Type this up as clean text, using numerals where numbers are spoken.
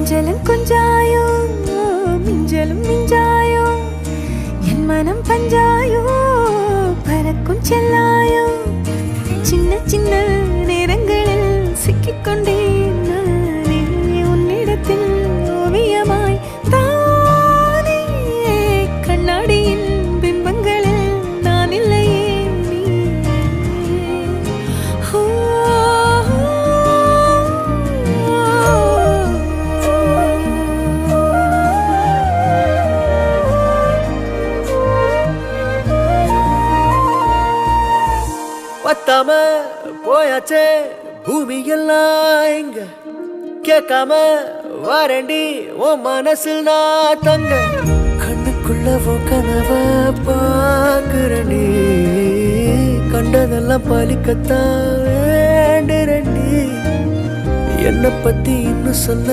கொஞ்சலும் கொஞ்சாயோ மிஞ்சலும் மிஞ்சாயோ என் மனம் பஞ்சாயோ பறக்கும் செல்லாயோ சின்ன சின்ன நேரங்களில் சிக்கிக்கொண்டேன் நானே உன்னிடத்தில் ஓவியமாய் தானே கண்ணாடியின் பிம்பங்களில் நான் இல்லையே நீ பத்தாம போயாச்சே பூமி எல்லாம் இங்க கேட்காம வாரண்டி உன் மனசில் நான் தங்க கண்ணுக்குள்ள கனவ பாக்குறண்டி கண்டதெல்லாம் பலிக்கத்தான் வேண்டுறண்டி என்னை பத்தி இன்னும் சொல்ல